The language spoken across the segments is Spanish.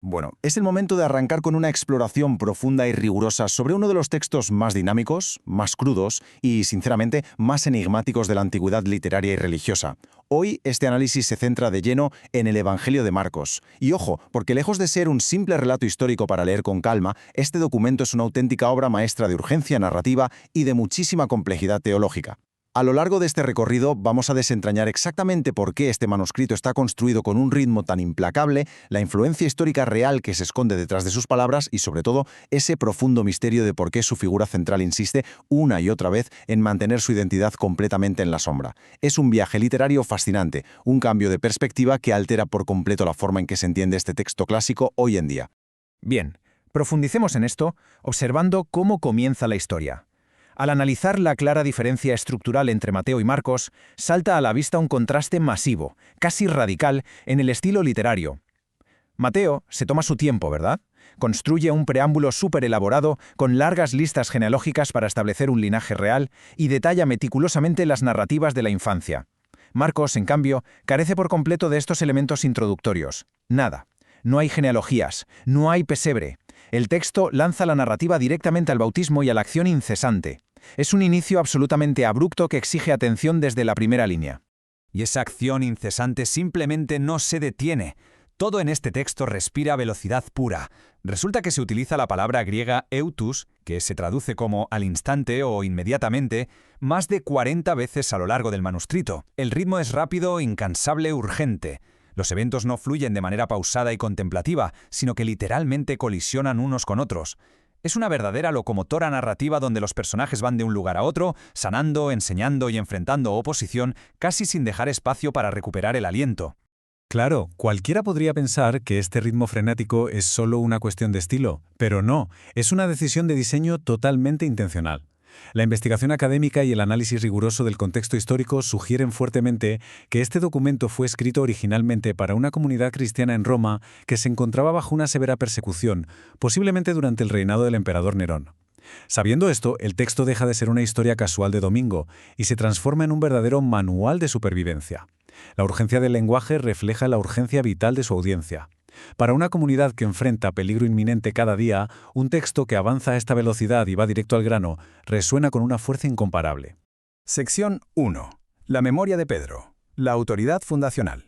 Bueno, es el momento de arrancar con una exploración profunda y rigurosa sobre uno de los textos más dinámicos, más crudos y, sinceramente, más enigmáticos de la antigüedad literaria y religiosa. Hoy este análisis se centra de lleno en el Evangelio de Marcos. Y ojo, porque lejos de ser un simple relato histórico para leer con calma, este documento es una auténtica obra maestra de urgencia narrativa y de muchísima complejidad teológica. A lo largo de este recorrido vamos a desentrañar exactamente por qué este manuscrito está construido con un ritmo tan implacable, la influencia histórica real que se esconde detrás de sus palabras y, sobre todo, ese profundo misterio de por qué su figura central insiste una y otra vez en mantener su identidad completamente en la sombra. Es un viaje literario fascinante, un cambio de perspectiva que altera por completo la forma en que se entiende este texto clásico hoy en día. Bien, profundicemos en esto, observando cómo comienza la historia. Al analizar la clara diferencia estructural entre Mateo y Marcos, salta a la vista un contraste masivo, casi radical, en el estilo literario. Mateo se toma su tiempo, ¿verdad? Construye un preámbulo súper elaborado, con largas listas genealógicas para establecer un linaje real, y detalla meticulosamente las narrativas de la infancia. Marcos, en cambio, carece por completo de estos elementos introductorios. Nada. No hay genealogías, no hay pesebre. El texto lanza la narrativa directamente al bautismo y a la acción incesante. Es un inicio absolutamente abrupto que exige atención desde la primera línea. Y esa acción incesante simplemente no se detiene. Todo en este texto respira velocidad pura. Resulta que se utiliza la palabra griega eutus, que se traduce como al instante o inmediatamente, más de 40 veces a lo largo del manuscrito. El ritmo es rápido, incansable, urgente. Los eventos no fluyen de manera pausada y contemplativa, sino que literalmente colisionan unos con otros. Es una verdadera locomotora narrativa donde los personajes van de un lugar a otro, sanando, enseñando y enfrentando oposición, casi sin dejar espacio para recuperar el aliento. Claro, cualquiera podría pensar que este ritmo frenético es solo una cuestión de estilo, pero no, es una decisión de diseño totalmente intencional. La investigación académica y el análisis riguroso del contexto histórico sugieren fuertemente que este documento fue escrito originalmente para una comunidad cristiana en Roma que se encontraba bajo una severa persecución, posiblemente durante el reinado del emperador Nerón. Sabiendo esto, el texto deja de ser una historia casual de domingo y se transforma en un verdadero manual de supervivencia. La urgencia del lenguaje refleja la urgencia vital de su audiencia. Para una comunidad que enfrenta peligro inminente cada día, un texto que avanza a esta velocidad y va directo al grano resuena con una fuerza incomparable. Sección 1. La memoria de Pedro. La autoridad fundacional.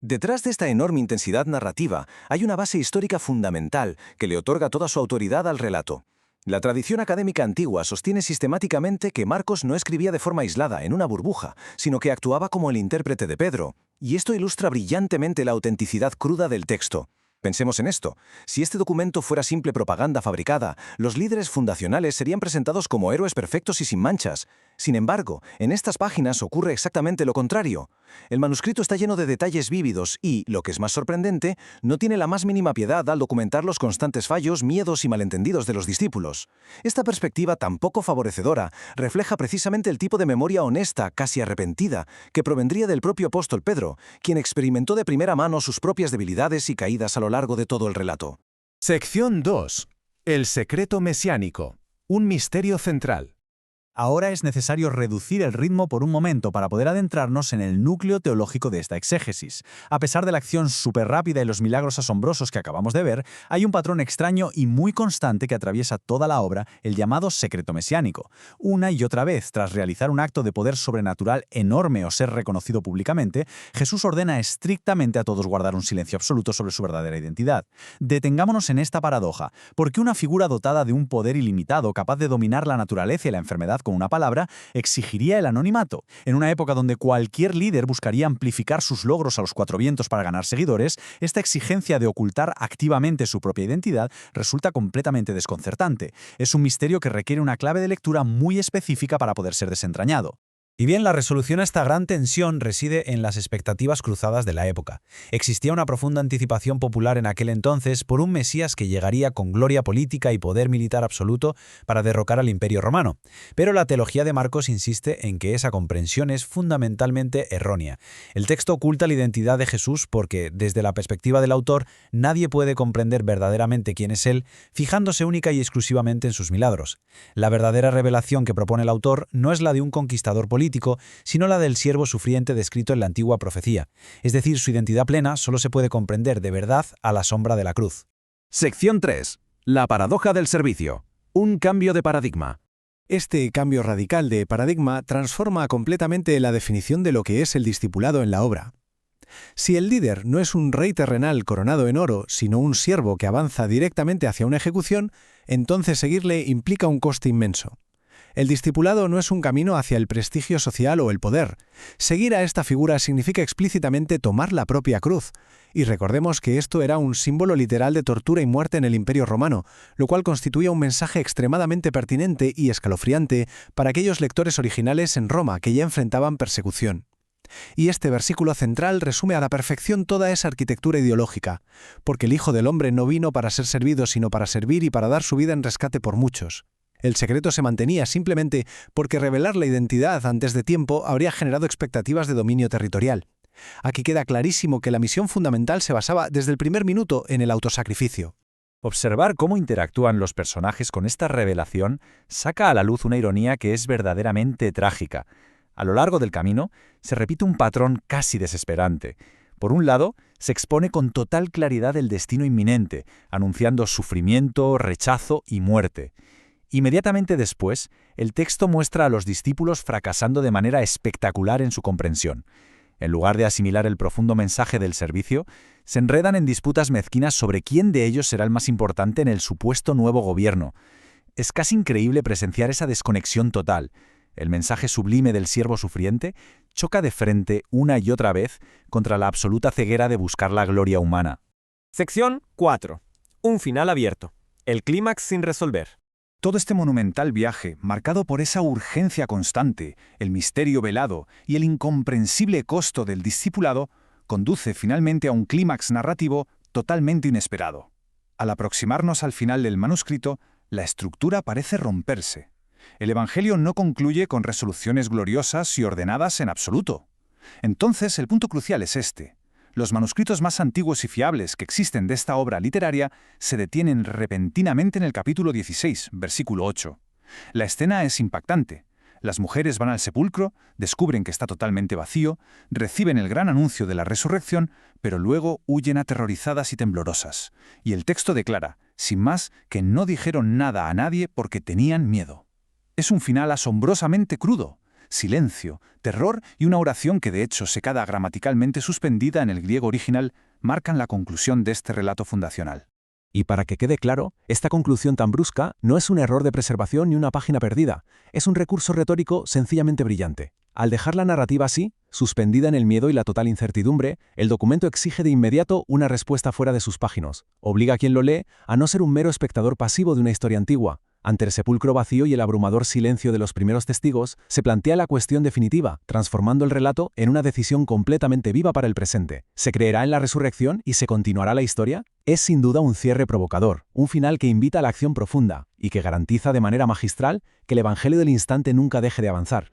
Detrás de esta enorme intensidad narrativa hay una base histórica fundamental que le otorga toda su autoridad al relato. La tradición académica antigua sostiene sistemáticamente que Marcos no escribía de forma aislada, en una burbuja, sino que actuaba como el intérprete de Pedro, y esto ilustra brillantemente la autenticidad cruda del texto. Pensemos en esto. Si este documento fuera simple propaganda fabricada, los líderes fundacionales serían presentados como héroes perfectos y sin manchas. Sin embargo, en estas páginas ocurre exactamente lo contrario. El manuscrito está lleno de detalles vívidos y, lo que es más sorprendente, no tiene la más mínima piedad al documentar los constantes fallos, miedos y malentendidos de los discípulos. Esta perspectiva tan poco favorecedora refleja precisamente el tipo de memoria honesta, casi arrepentida, que provendría del propio apóstol Pedro, quien experimentó de primera mano sus propias debilidades y caídas a lo largo de todo el relato. Sección 2. El secreto mesiánico. Un misterio central. Ahora es necesario reducir el ritmo por un momento para poder adentrarnos en el núcleo teológico de esta exégesis. A pesar de la acción súper rápida y los milagros asombrosos que acabamos de ver, hay un patrón extraño y muy constante que atraviesa toda la obra, el llamado secreto mesiánico. Una y otra vez, tras realizar un acto de poder sobrenatural enorme o ser reconocido públicamente, Jesús ordena estrictamente a todos guardar un silencio absoluto sobre su verdadera identidad. Detengámonos en esta paradoja, porque una figura dotada de un poder ilimitado, capaz de dominar la naturaleza y la enfermedad con una palabra, exigiría el anonimato. En una época donde cualquier líder buscaría amplificar sus logros a los cuatro vientos para ganar seguidores, esta exigencia de ocultar activamente su propia identidad resulta completamente desconcertante. Es un misterio que requiere una clave de lectura muy específica para poder ser desentrañado. Y bien, la resolución a esta gran tensión reside en las expectativas cruzadas de la época. Existía una profunda anticipación popular en aquel entonces por un Mesías que llegaría con gloria política y poder militar absoluto para derrocar al Imperio Romano. Pero la teología de Marcos insiste en que esa comprensión es fundamentalmente errónea. El texto oculta la identidad de Jesús porque, desde la perspectiva del autor, nadie puede comprender verdaderamente quién es Él, fijándose única y exclusivamente en sus milagros. La verdadera revelación que propone el autor no es la de un conquistador político, sino la del siervo sufriente descrito en la antigua profecía. Es decir, su identidad plena solo se puede comprender de verdad a la sombra de la cruz. Sección 3. La paradoja del servicio. Un cambio de paradigma. Este cambio radical de paradigma transforma completamente la definición de lo que es el discipulado en la obra. Si el líder no es un rey terrenal coronado en oro, sino un siervo que avanza directamente hacia una ejecución, entonces seguirle implica un coste inmenso. El discipulado no es un camino hacia el prestigio social o el poder. Seguir a esta figura significa explícitamente tomar la propia cruz. Y recordemos que esto era un símbolo literal de tortura y muerte en el Imperio Romano, lo cual constituía un mensaje extremadamente pertinente y escalofriante para aquellos lectores originales en Roma que ya enfrentaban persecución. Y este versículo central resume a la perfección toda esa arquitectura ideológica, porque el Hijo del Hombre no vino para ser servido, sino para servir y para dar su vida en rescate por muchos. El secreto se mantenía simplemente porque revelar la identidad antes de tiempo habría generado expectativas de dominio territorial. Aquí queda clarísimo que la misión fundamental se basaba desde el primer minuto en el autosacrificio. Observar cómo interactúan los personajes con esta revelación saca a la luz una ironía que es verdaderamente trágica. A lo largo del camino, se repite un patrón casi desesperante. Por un lado, se expone con total claridad el destino inminente, anunciando sufrimiento, rechazo y muerte. Inmediatamente después, el texto muestra a los discípulos fracasando de manera espectacular en su comprensión. En lugar de asimilar el profundo mensaje del servicio, se enredan en disputas mezquinas sobre quién de ellos será el más importante en el supuesto nuevo gobierno. Es casi increíble presenciar esa desconexión total. El mensaje sublime del siervo sufriente choca de frente una y otra vez contra la absoluta ceguera de buscar la gloria humana. Sección 4. Un final abierto. El clímax sin resolver. Todo este monumental viaje, marcado por esa urgencia constante, el misterio velado y el incomprensible costo del discipulado, conduce finalmente a un clímax narrativo totalmente inesperado. Al aproximarnos al final del manuscrito, la estructura parece romperse. El Evangelio no concluye con resoluciones gloriosas y ordenadas en absoluto. Entonces, el punto crucial es este. Los manuscritos más antiguos y fiables que existen de esta obra literaria se detienen repentinamente en el capítulo 16, versículo 8. La escena es impactante. Las mujeres van al sepulcro, descubren que está totalmente vacío, reciben el gran anuncio de la resurrección, pero luego huyen aterrorizadas y temblorosas. Y el texto declara, sin más, que no dijeron nada a nadie porque tenían miedo. Es un final asombrosamente crudo. Silencio, terror y una oración que de hecho se queda gramaticalmente suspendida en el griego original marcan la conclusión de este relato fundacional. Y para que quede claro, esta conclusión tan brusca no es un error de preservación ni una página perdida, es un recurso retórico sencillamente brillante. Al dejar la narrativa así, suspendida en el miedo y la total incertidumbre, el documento exige de inmediato una respuesta fuera de sus páginas, obliga a quien lo lee a no ser un mero espectador pasivo de una historia antigua. Ante el sepulcro vacío y el abrumador silencio de los primeros testigos, se plantea la cuestión definitiva, transformando el relato en una decisión completamente viva para el presente. ¿Se creerá en la resurrección y se continuará la historia? Es sin duda un cierre provocador, un final que invita a la acción profunda y que garantiza de manera magistral que el Evangelio del instante nunca deje de avanzar.